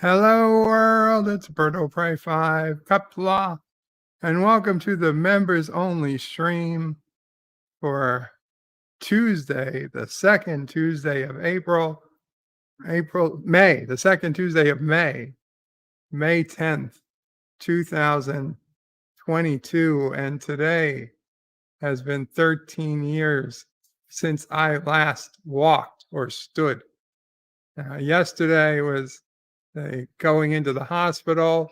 Hello, world. It's Berto Pray 5 Kapla, and welcome to the members only stream for Tuesday, the second Tuesday of May, the second Tuesday of May 10th, 2022. And today has been 13 years since I last walked or stood. Yesterday was going into the hospital,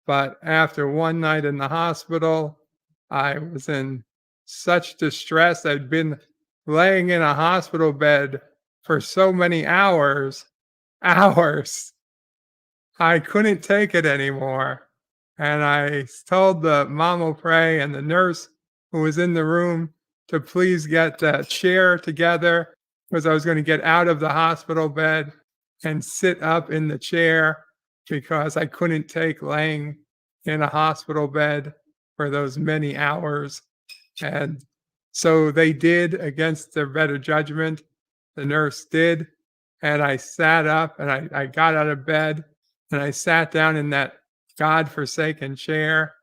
but after one night in the hospital, I was in such distress. I'd been laying in a hospital bed for so many hours, I couldn't take it anymore. And I told the Mamo Pray and the nurse who was in the room to please get the chair together because I was going to get out of the hospital bed and sit up in the chair because I couldn't take laying in a hospital bed for those many hours. And so they did against their better judgment. The nurse did. And I sat up and I got out of bed and I sat down in that God-forsaken chair.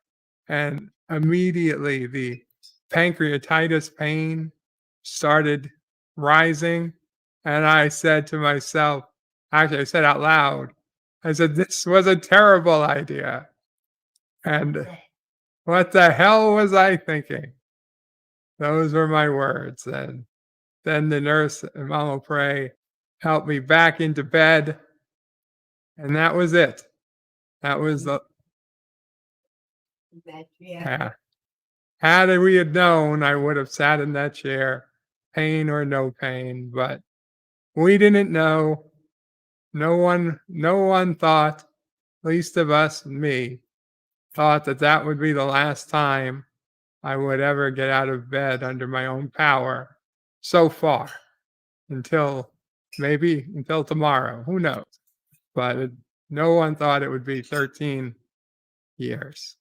And immediately the pancreatitis pain started rising. And I said to myself, actually, I said out loud, I said, this was a terrible idea. And what the hell was I thinking? Those were my words. And then the nurse and Mama Pray helped me back into bed. And that was it. That was the. Yeah. Had we had known, I would have sat in that chair, pain or no pain. But we didn't know. No one thought, least of us, me, thought that would be the last time I would ever get out of bed under my own power so far until tomorrow. Who knows? But no one thought it would be 13 years.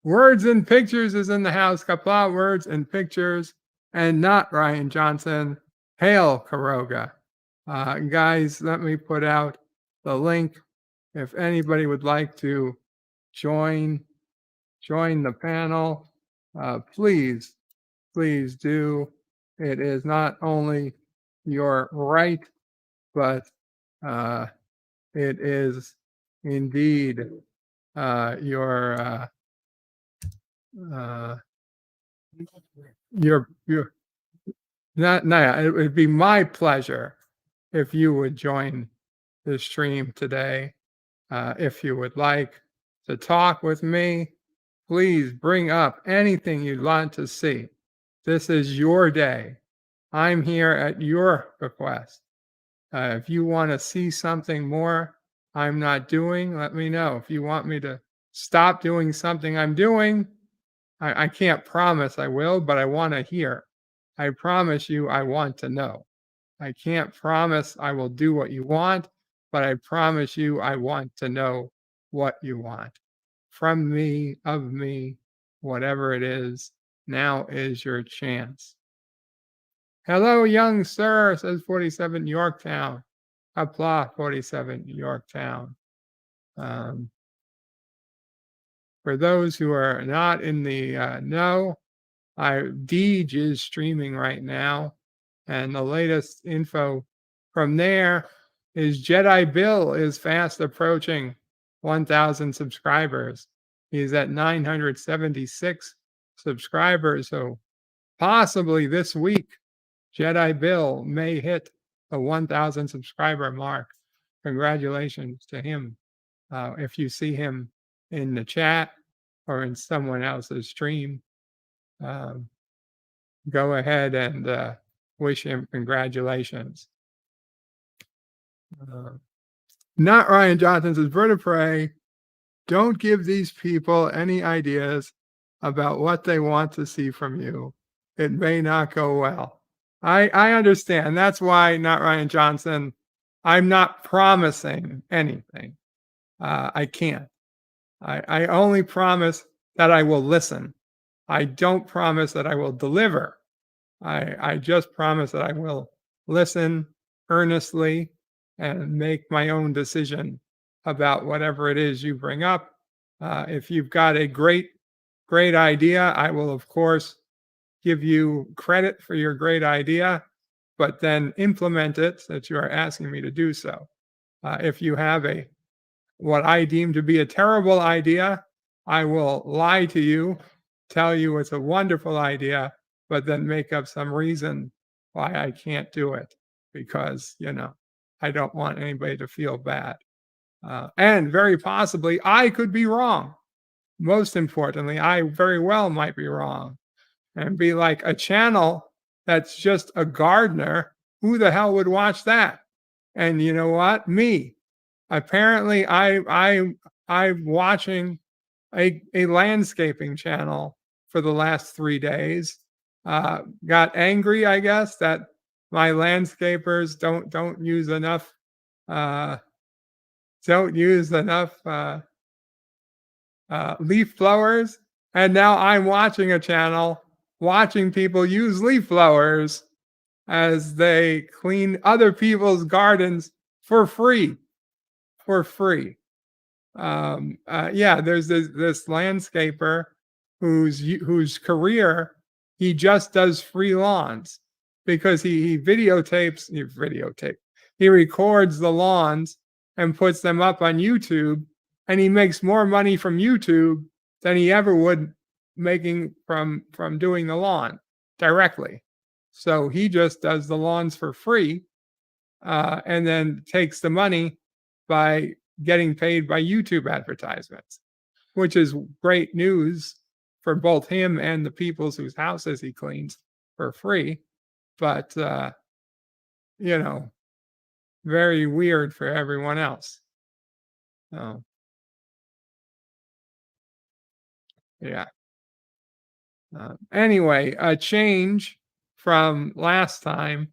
Words and Pictures is in the house. Kapla Words and Pictures, and not Ryan Johnson. Hail Karoga. Guys, let me put out the link if anybody would like to join the panel. Please do. It is not only your right, but it is indeed your it would be my pleasure if you would join the stream today. If you would like to talk with me, please bring up anything you'd want to see. This is your day. I'm here at your request. If you want to see something more I'm not doing, let me know. If you want me to stop doing something I'm doing, I can't promise I will, but I want to hear. I promise you I want to know. I can't promise I will do what you want, but I promise you I want to know what you want. From me, of me, whatever it is, now is your chance. Hello, young sir, says 47 Yorktown. Applause, 47 Yorktown. For those who are not in the know, Deej is streaming right now. And the latest info from there is Jedi Bill is fast approaching 1,000 subscribers. He's at 976 subscribers. So possibly this week, Jedi Bill may hit the 1,000 subscriber mark. Congratulations to him. If you see him in the chat or in someone else's stream, go ahead and wish him congratulations. Not Ryan Johnson says, vertebrae, don't give these people any ideas about what they want to see from you. It may not go well. I understand. That's why, not Ryan Johnson, I'm not promising anything. I can't. I only promise that I will listen. I don't promise that I will deliver. I just promise that I will listen earnestly and make my own decision about whatever it is you bring up. If you've got a great idea, I will, of course, give you credit for your great idea, but then implement it that you are asking me to do so. If you have what I deem to be a terrible idea, I will lie to you, tell you it's a wonderful idea, but then make up some reason why I can't do it because, I don't want anybody to feel bad. And very possibly I could be wrong. Most importantly, I very well might be wrong and be like a channel that's just a gardener. Who the hell would watch that? And you know what? Me. Apparently, I'm watching a landscaping channel for the last 3 days. Got angry, I guess, that my landscapers don't use enough leaf blowers, and now I'm watching a channel watching people use leaf blowers as they clean other people's gardens for free. Yeah, there's this landscaper whose career, he just does free lawns because he records the lawns and puts them up on YouTube, and he makes more money from YouTube than he ever would making from doing the lawn directly. So he just does the lawns for free, and then takes the money by getting paid by YouTube advertisements, which is great news for both him and the people's whose houses he cleans for free. But, very weird for everyone else. Oh, yeah. Anyway, a change from last time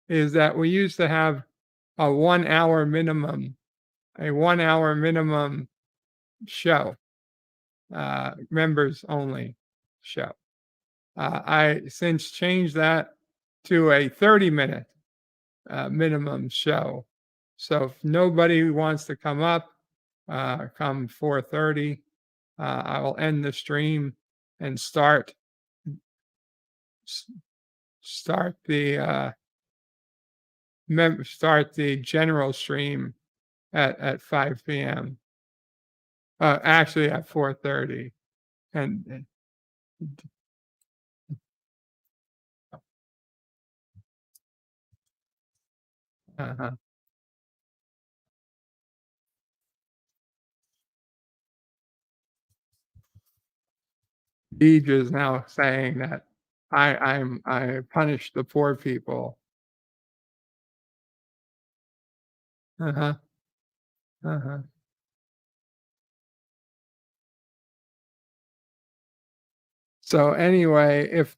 is that we used to have a 1 hour minimum show, members only show. I since changed that to a 30-minute minimum show. So if nobody wants to come up, come 4:30, I will end the stream and start the general stream at 5 p.m. Actually at 4:30, and uh-huh. Deej is now saying that I punish the poor people. Uh-huh. Uh-huh. So anyway, if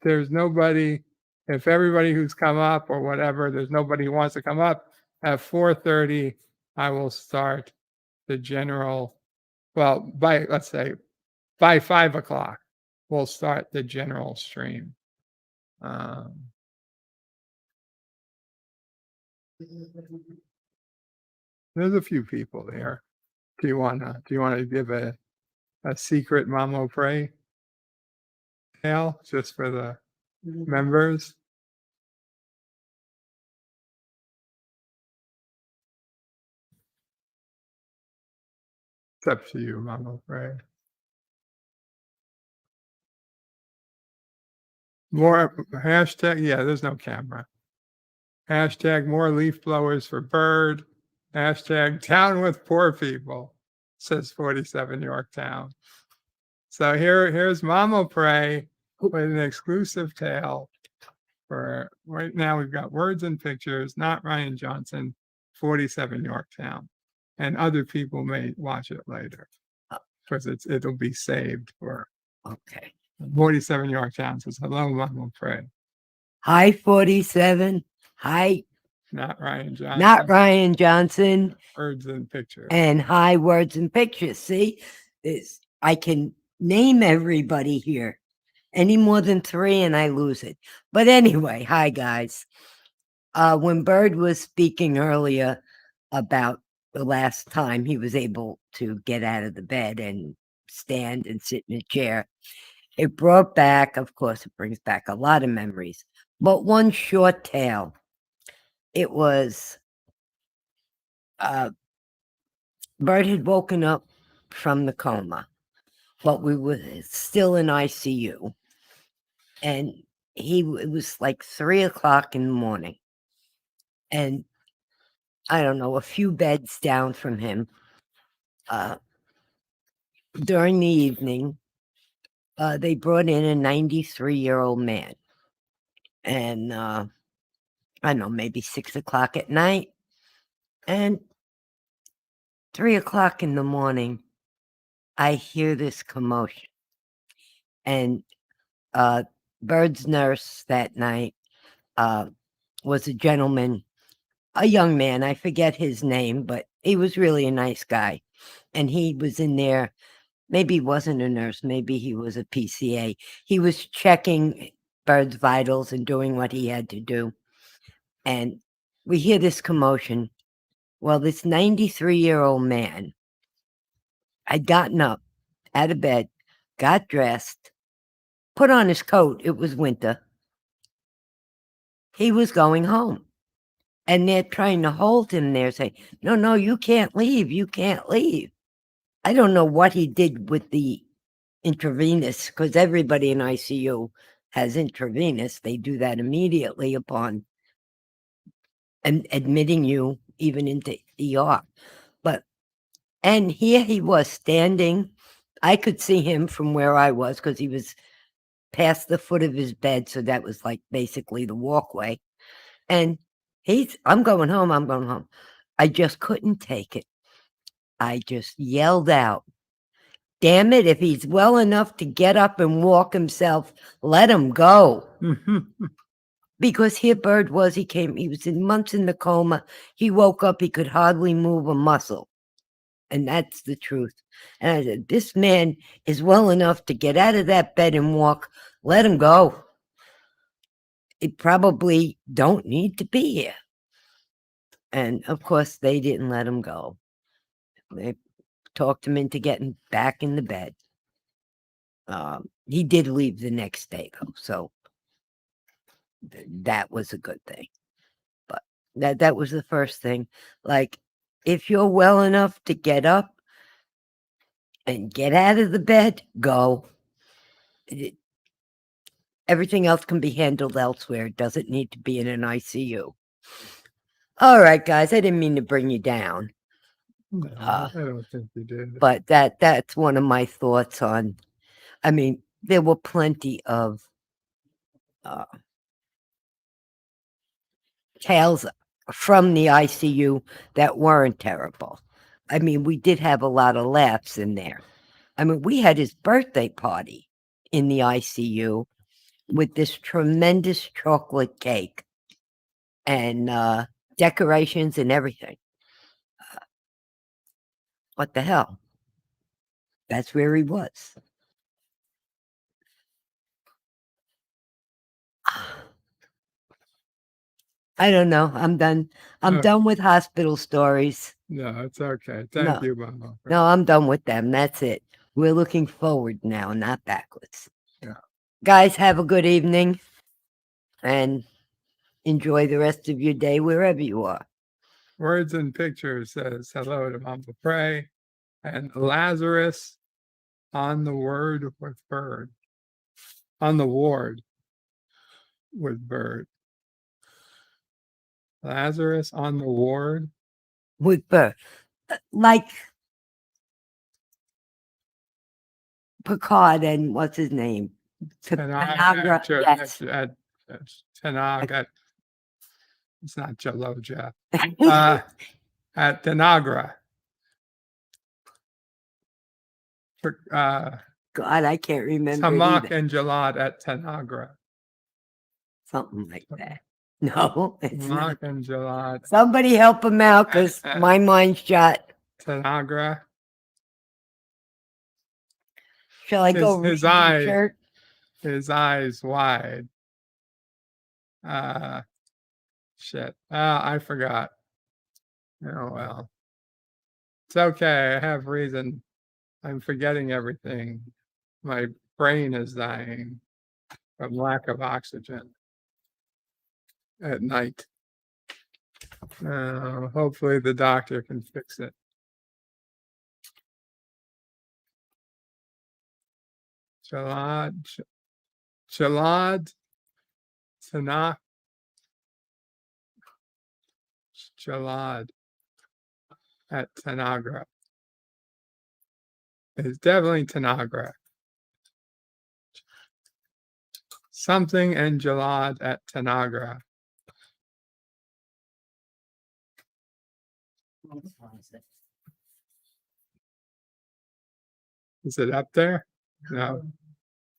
everybody who's come up or whatever, there's nobody who wants to come up at 4:30, I will start the general. Well, let's say by 5 o'clock, we'll start the general stream. There's a few people there. Do you wanna give a secret Mamo Pray tale just for the members? It's up to you, Mamo Pray. More hashtag, yeah, there's no camera. Hashtag more leaf blowers for Bird. Hashtag town with poor people, says 47 Yorktown. So here's Mamo Pray with an exclusive tale for right now. We've got words and pictures, not Ryan Johnson, 47 Yorktown. And other people may watch it later because it'll be saved for Okay. 47 Yorktown says, hello, Mamo Pray. Hi, 47. Hi, Not Ryan Johnson. not Ryan Johnson. Words and pictures. And hi, words and pictures. See, I can name everybody here. Any more than 3 and I lose it. But anyway, hi guys. When Bird was speaking earlier, about the last time he was able to get out of the bed and stand and sit in a chair. It brought back, of course, it brings back a lot of memories, but one short tale. It was, Bert had woken up from the coma, but we were still in ICU. And it was like 3 o'clock in the morning. And I don't know, a few beds down from him, during the evening, they brought in a 93-year-old man. And I don't know, maybe 6 o'clock at night. And 3 o'clock in the morning, I hear this commotion. And Bird's nurse that night was a gentleman, a young man. I forget his name, but he was really a nice guy. And he was in there. Maybe he wasn't a nurse. Maybe he was a PCA. He was checking Bird's vitals and doing what he had to do. And we hear this commotion. Well, this 93-year-old man had gotten up out of bed, got dressed, put on his coat. It was winter. He was going home. And they're trying to hold him there, saying, no, you can't leave. You can't leave. I don't know what he did with the intravenous, because everybody in ICU has intravenous. They do that immediately upon admitting you even into ER. And here he was standing. I could see him from where I was because he was past the foot of his bed. So that was like basically the walkway. And I'm going home. I just couldn't take it. I just yelled out, damn it, if he's well enough to get up and walk himself, let him go. Because here Bird was, he was in months in the coma. He woke up, he could hardly move a muscle. And that's the truth. And I said, this man is well enough to get out of that bed and walk. Let him go. He probably don't need to be here. And of course, they didn't let him go. They talked him into getting back in the bed. He did leave the next day, though. So that was a good thing. But that was the first thing. Like, if you're well enough to get up and get out of the bed, go. Everything else can be handled elsewhere. It doesn't need to be in an ICU. All right, guys, I didn't mean to bring you down. No, I don't think you did. But that's one of my thoughts on, I mean, there were plenty of tales from the ICU that weren't terrible. I mean, we did have a lot of laughs in there. I mean, we had his birthday party in the ICU with this tremendous chocolate cake and decorations and everything. What the hell? That's where he was. I don't know. I'm done. I'm done with hospital stories. No, it's okay. Thank you, Mama. No, I'm done with them. That's it. We're looking forward now, not backwards. Yeah. Guys, have a good evening and enjoy the rest of your day wherever you are. Words and Pictures says hello to Mama Pray and Lazarus on the word with Bird. On the ward with Bird. Lazarus on the ward with Bird. Like Picard and what's his name? Tanagra. Yes. Tanagra. It's not Jaloja. At Tanagra. God, I can't remember. Tamak and Jalad at Tanagra. Something like that. No, it's not. Tamak and Jalad. Somebody help him out because my mind's shut. Tanagra. Shall I go his eyes wide. Shit. I forgot. Oh, well. It's okay. I have reason. I'm forgetting everything. My brain is dying from lack of oxygen at night. Hopefully the doctor can fix it. Chalad Tanakh Jalad at Tanagra. It's definitely Tanagra. Something and Jalad at Tanagra. Is it up there? No.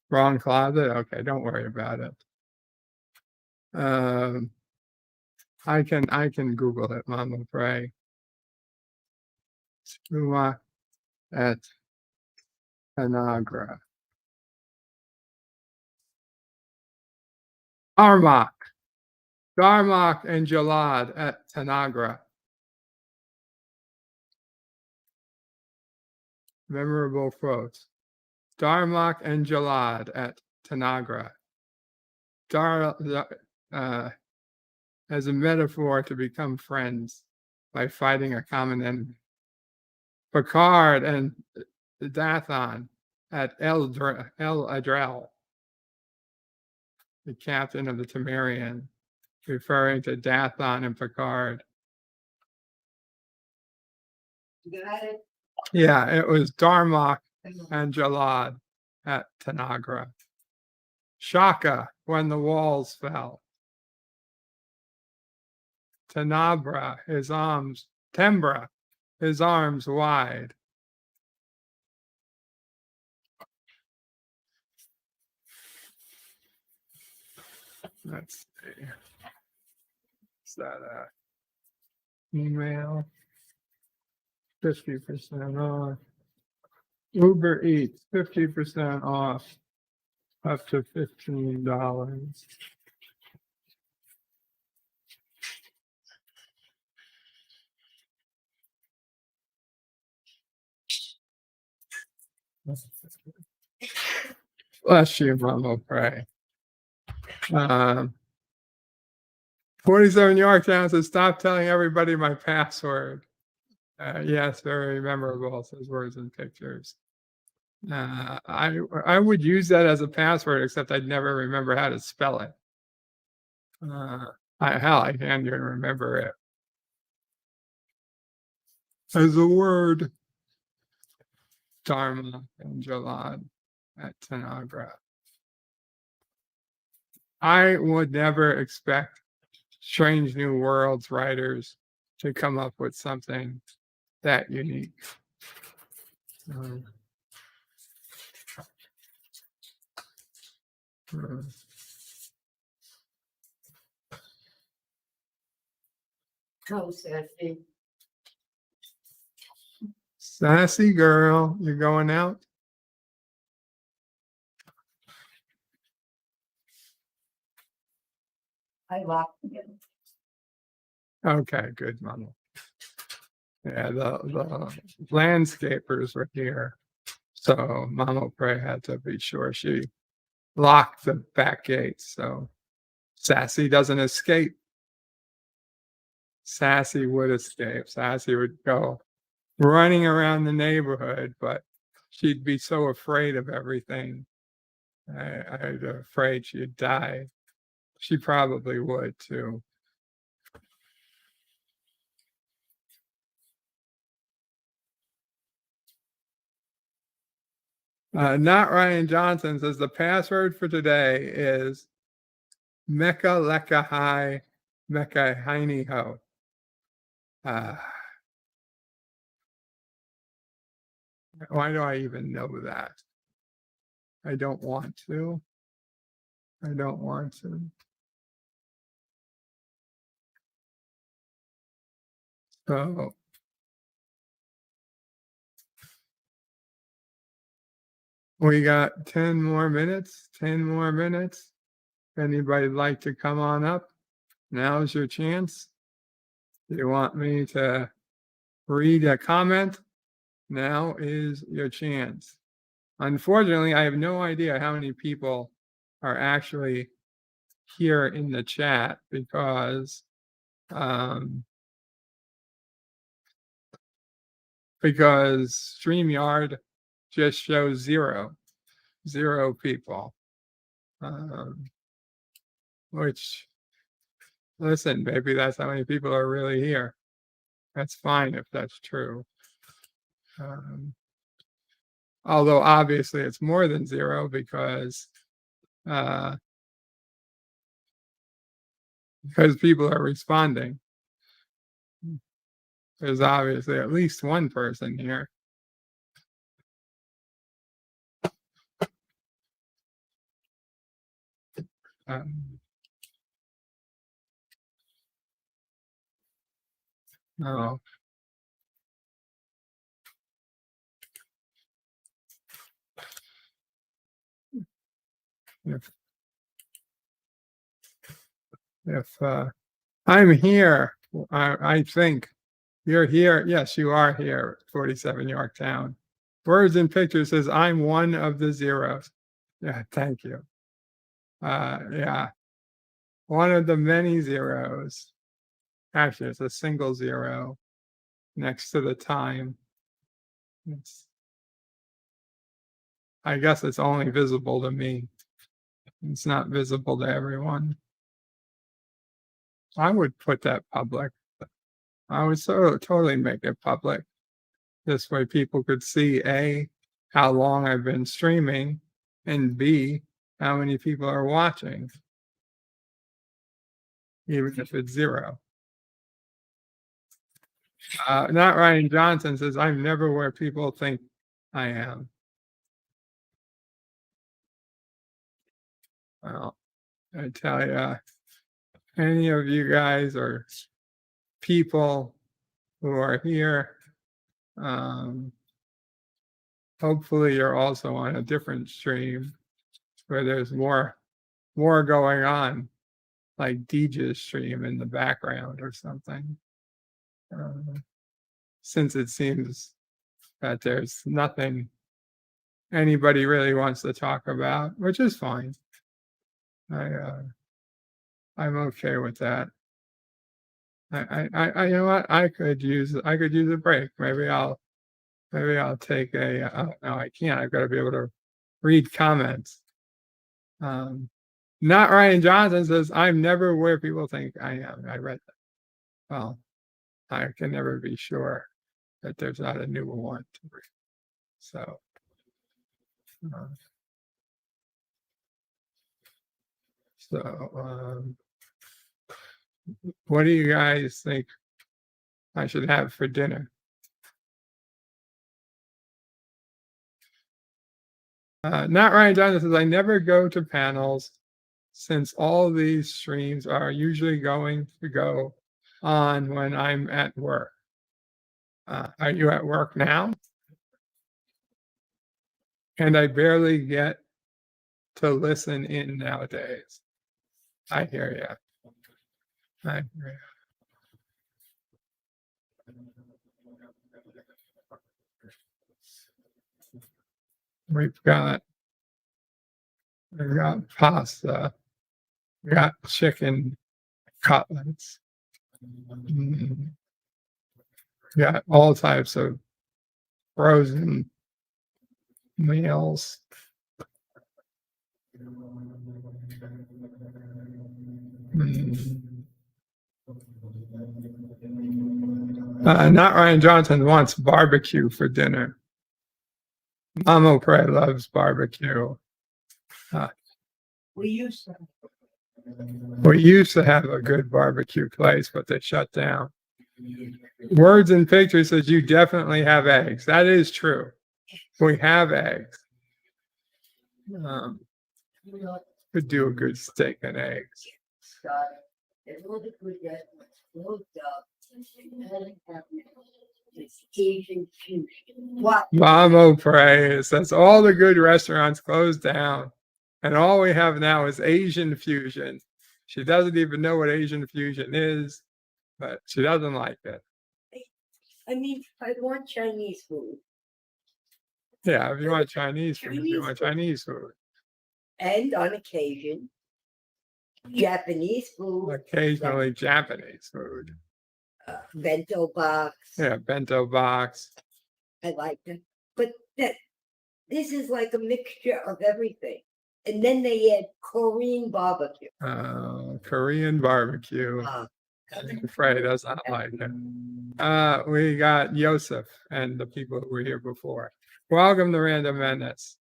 Wrong closet? Okay, don't worry about it. I can Google it, Mama Pray. Skua at Tanagra. Darmok and Jalad at Tanagra. Memorable quotes. Darmok and Jalad at Tanagra. As a metaphor to become friends by fighting a common enemy. Picard and Dathan at El Adrel, the captain of the Temerian, referring to Dathan and Picard. You got it? Yeah, it was Darmok and Jalad at Tanagra. Shaka when the walls fell. Tembra, his arms wide. Let's see. Is that email? 50% off. Uber Eats, 50% off, up to $15. Bless you, Mama Pray. 47 Yorktown says, stop telling everybody my password. Yes, very memorable, says words and pictures. I would use that as a password, except I'd never remember how to spell it. I can't even remember it as a word. Dharma and Jalad at Tanagra. I would never expect Strange New Worlds writers to come up with something that unique. How sassy. Sassy girl, you're going out? I locked it. Okay, good, Mama. Yeah, the landscapers were here, so Mama Pray had to be sure she locked the back gates so Sassy doesn't escape. Sassy would escape. Sassy would go running around the neighborhood, but she'd be so afraid of everything. I'd afraid she'd die. She probably would too. Not Ryan Johnson says the password for today is Mecca Lecca High Mecca Heiny Ho. Why do I even know that? I don't want to. I don't want to. So we got 10 more minutes. 10 more minutes. If anybody'd like to come on up, now's your chance. Do you want me to read a comment, now is your chance. Unfortunately, I have no idea how many people are actually here in the chat because StreamYard just shows zero people. Which, listen, maybe that's how many people are really here. That's fine if that's true. Although obviously it's more than zero because people are responding. There's obviously at least one person here. No. If I'm here, I think you're here. Yes, you are here, 47 Yorktown. Words and Pictures says, I'm one of the zeros. Yeah, thank you. Yeah, one of the many zeros. Actually, it's a single zero next to the time. I guess it's only visible to me. It's not visible to everyone. I would put that public. I would totally make it public. This way people could see A, how long I've been streaming, and B, how many people are watching. Even if it's zero. Not Ryan Johnson says, I'm never where people think I am. Well, I tell you, any of you guys or people who are here, hopefully you're also on a different stream where there's more going on, like DJ's stream in the background or something. Since it seems that there's nothing anybody really wants to talk about, which is fine. I'm okay with that. I you know what? I could use a break. Maybe I'll take a no, I can't. I've got to be able to read comments. Not Ryan Johnson says, I'm never where people think I am. I read that. Well, I can never be sure that there's not a new one to read. So what do you guys think I should have for dinner? Not Ryan Johnson says, I never go to panels since all these streams are usually going to go on when I'm at work. Are you at work now? And I barely get to listen in nowadays. I hear you. I hear you. We've got pasta. We got chicken cutlets. Got all types of frozen meals. Not Ryan Johnson wants barbecue for dinner. Mama Pray loves barbecue. We used to have a good barbecue place, but they shut down. Words and Pictures says you definitely have eggs. That is true. We have eggs. Could do a good steak and eggs. Mama Pray says all the good restaurants closed down, and all we have now is Asian fusion. She doesn't even know what Asian fusion is, but she doesn't like it. I mean, I want Chinese food. Yeah, if you want Chinese food, you Chinese want food. Chinese food. And on occasion, Japanese food, Occasionally Japanese food. bento box. Yeah, bento box. I like them. But this is like a mixture of everything. And then they add Korean barbecue. Korean barbecue. Frey does not like it. We got Joseph and the people who were here before. Welcome to Random Menace.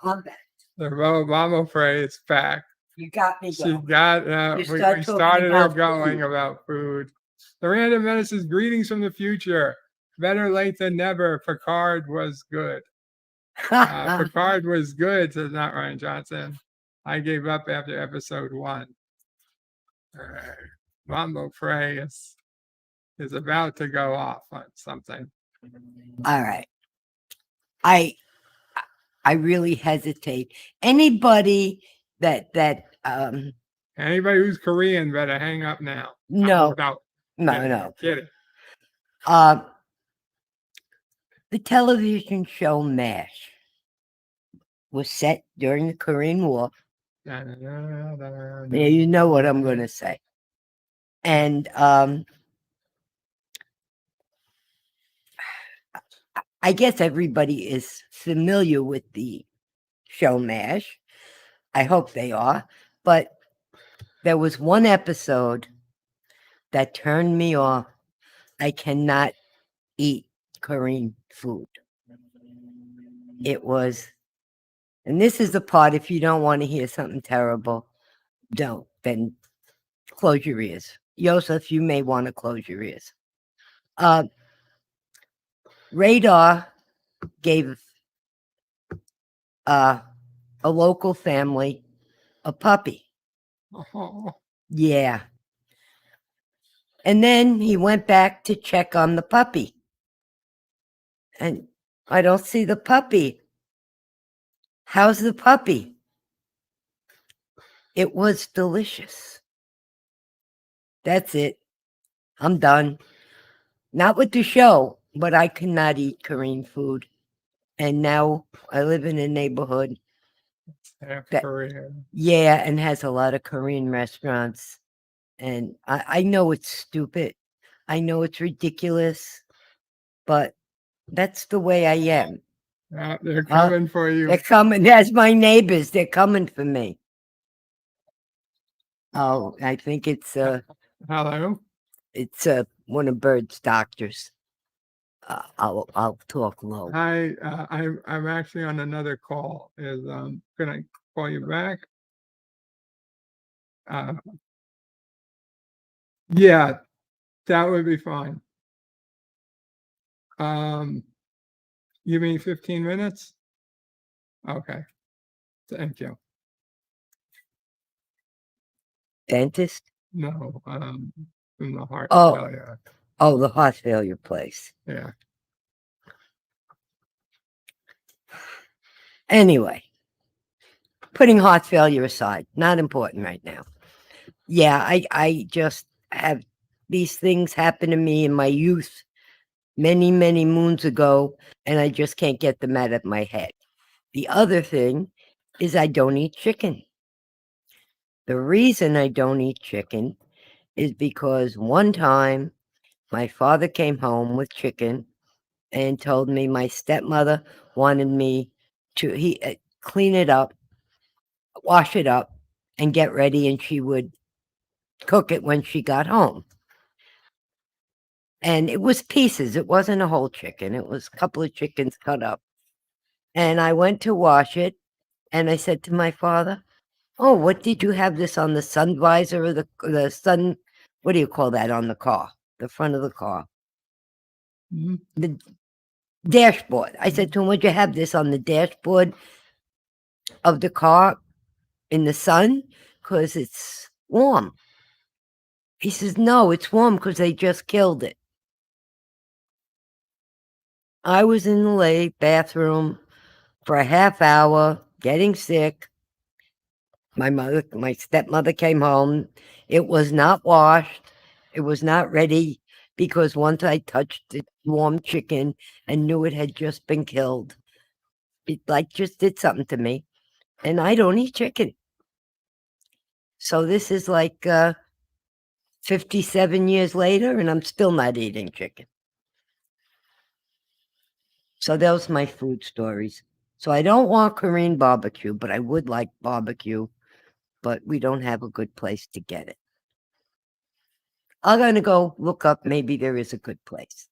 I'm back. The Mama Frey is back. You got me She going. got, You we start talking started her about going food. about food. The Random Menace is greetings from the future. Better late than never. Picard was good. Picard was good, says not Ryan Johnson. I gave up after episode 1. Mambo Frey is about to go off on something. All right. I really hesitate. Anybody that Anybody who's Korean better hang up now. no, No. no. Kidding. The television show MASH was set during the Korean War. Yeah, you know what I'm going to say. And I guess everybody is familiar with the show MASH. I hope they are. But there was one episode that turned me off. I cannot eat Korean food. It was, and this is the part, if you don't want to hear something terrible, don't, then close your ears. Joseph, you may want to close your ears. Radar gave a local family a puppy. Oh. Yeah. And then he went back to check on the puppy. And I don't see the puppy. How's the puppy? It was delicious. That's it. I'm done. Not with the show, but I cannot eat Korean food. And now I live in a neighborhood that, Korean. Yeah, and has a lot of Korean restaurants. And I know it's stupid. I know it's ridiculous, but that's the way I am. They're coming for you. They're coming. That's my neighbors. They're coming for me. Oh, I think it's hello. It's one of Bird's doctors. I'll talk low. I'm actually on another call. Can I call you back? Yeah, that would be fine. You mean 15 minutes? Okay. Thank you. Dentist? No, from the heart Oh. failure. Oh, the heart failure place. Yeah. Anyway, putting heart failure aside, not important right now. Yeah, I just have these things happen to me in my youth many, many moons ago, and I just can't get them out of my head. The other thing is I don't eat chicken. The reason I don't eat chicken is because one time my father came home with chicken and told me my stepmother wanted me to clean it up, wash it up, and get ready, and she would cook it when she got home. And it was pieces. It wasn't a whole chicken. It was a couple of chickens cut up. And I went to wash it, and I said to my father, "Oh, what did you have this on the sun visor or the sun? What do you call that on the car? The front of the car, the dashboard." I said to him, "Would you have this on the dashboard of the car in the sun because it's warm?" He says, "No, it's warm because they just killed it." I was in the bathroom for a half hour getting sick. My stepmother came home. It was not washed. It was not ready because once I touched the warm chicken and knew it had just been killed, it like just did something to me. And I don't eat chicken. So this is like 57 years later, and I'm still not eating chicken. So those my food stories. So I don't want Korean barbecue, but I would like barbecue, but we don't have a good place to get it. I'm going to go look up. Maybe there is a good place.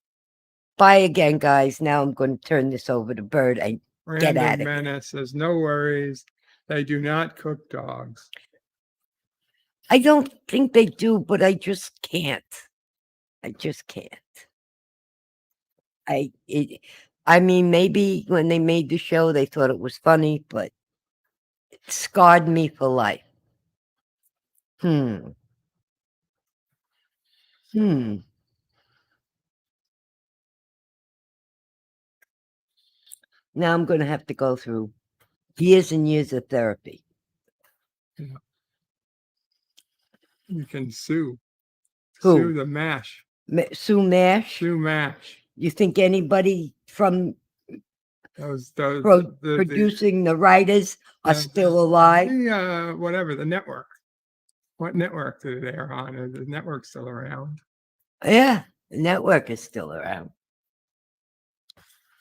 Bye again, guys. Now I'm going to turn this over to Bird and get Random at it. Menace says, no worries. They do not cook dogs. I don't think they do, but I just can't. I just can't. I mean, maybe when they made the show, they thought it was funny, but it scarred me for life. Hmm. Now I'm going to have to go through years and years of therapy. You can sue. Who? Sue the MASH. Sue Mash? Sue MASH. You think anybody from Those producing the writers are still alive? Whatever, the network. What network do they are on? Is the network still around? Yeah, the network is still around.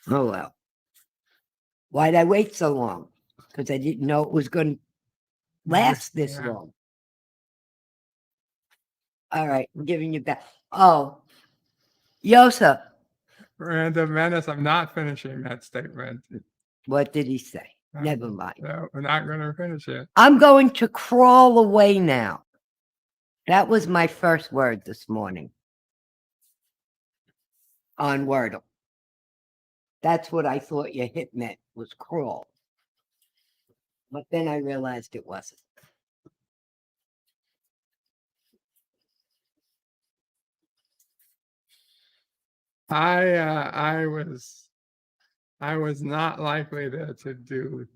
Oh, well. Why'd I wait so long? Because I didn't know it was going to last this Yeah. long. All right, I'm giving you back. Oh, Yosa, Random Menace, I'm not finishing that statement. what did he say? Never mind. No, we're not going to finish it. I'm going to crawl away now. That was my first word this morning on Wordle. That's what I thought your hit meant, was crawl. But then I realized it wasn't. I was not likely to do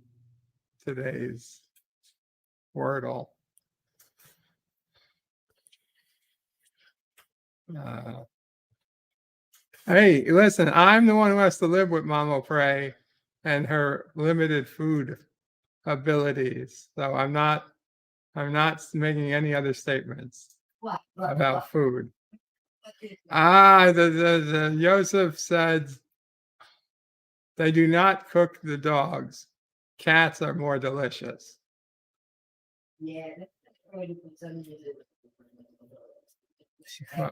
today's Wordle. Hey, listen, I'm the one who has to live with Mama Prey and her limited food abilities. So I'm not making any other statements about food. The Joseph said they do not cook the dogs. Cats are more delicious. Yeah,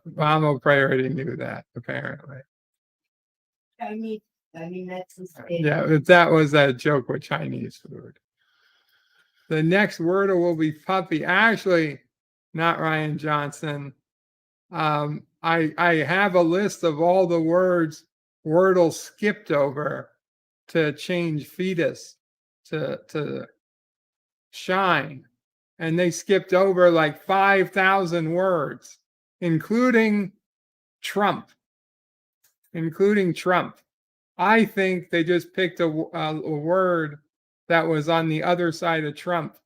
Mama Prey already knew that, apparently. I mean that's the Yeah, but that was a joke with Chinese food. The next Wordle will be puppy. Actually, not Ryan Johnson. I have a list of all the words Wordle skipped over to change fetus to shine. And they skipped over like 5,000 words, including Trump. I think they just picked a word that was on the other side of Trump,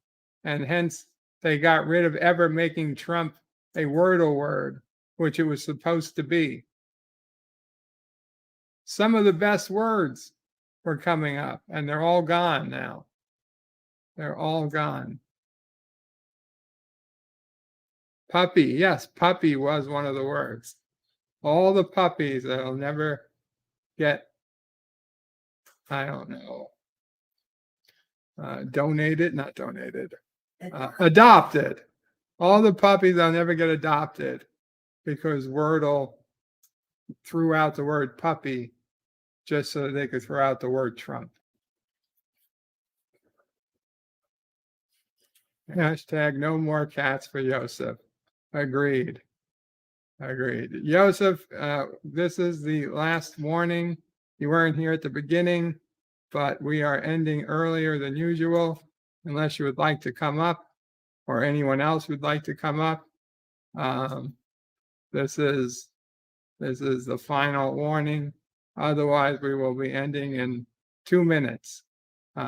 and hence they got rid of ever making Trump a Wordle word, which it was supposed to be. Some of the best words were coming up, and they're all gone now. They're all gone. Puppy, yes, puppy was one of the words. All the puppies that'll never get, I don't know, adopted. All the puppies that'll never get adopted because Wordle threw out the word puppy just so they could throw out the word Trump. Hashtag no more cats for Joseph. Agreed. Joseph, this is the last warning. You weren't here at the beginning, but we are ending earlier than usual, unless you would like to come up or anyone else would like to come up. This is the final warning. Otherwise, we will be ending in 2 minutes,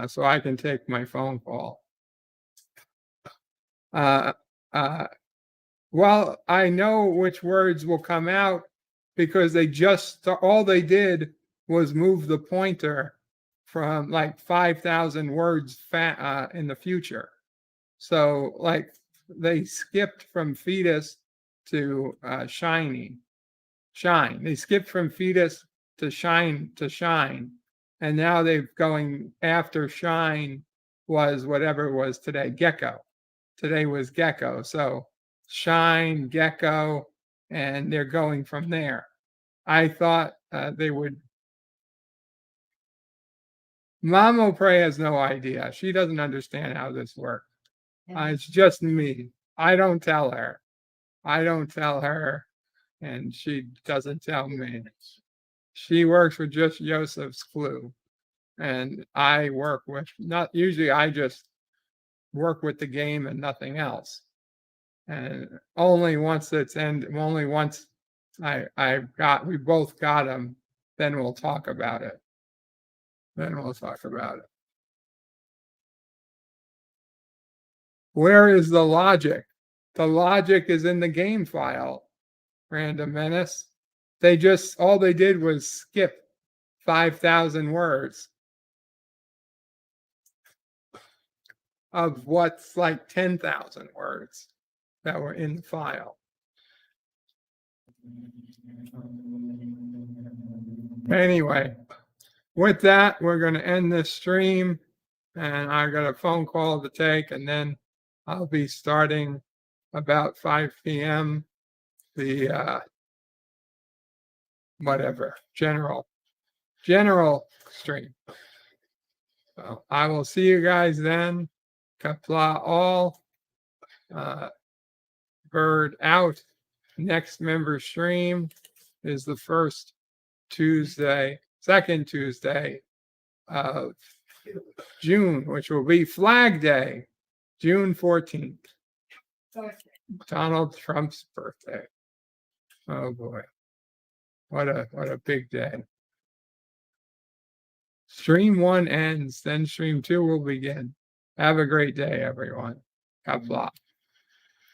so I can take my phone call. Well, I know which words will come out. because they just, all they did was move the pointer from like 5,000 words in the future. So like they skipped from fetus to shine. They skipped from fetus to shine. And now they're going after shine was whatever it was today, gecko. Today was gecko. So shine, gecko, and they're going from there. I thought they would. Mama Pray has no idea. She doesn't understand how this works. It's just me. I don't tell her. And she doesn't tell me. She works with just Joseph's clue. And I work with not usually I just work with the game and nothing else. And only once we both got them, then we'll talk about it. Where is the logic? The logic is in the game file, Random Menace. All they did was skip 5,000 words of what's like 10,000 words that were in the file. Anyway, with that, we're going to end this stream, and I got a phone call to take, and then I'll be starting about 5 p.m. the general stream. So I will see you guys then. Kapla all. Bird out. Next member stream is the second Tuesday of June, which will be Flag Day, June 14th. Donald Trump's birthday. Oh boy. What a big day. Stream 1 ends, then stream 2 will begin. Have a great day, everyone. God bless.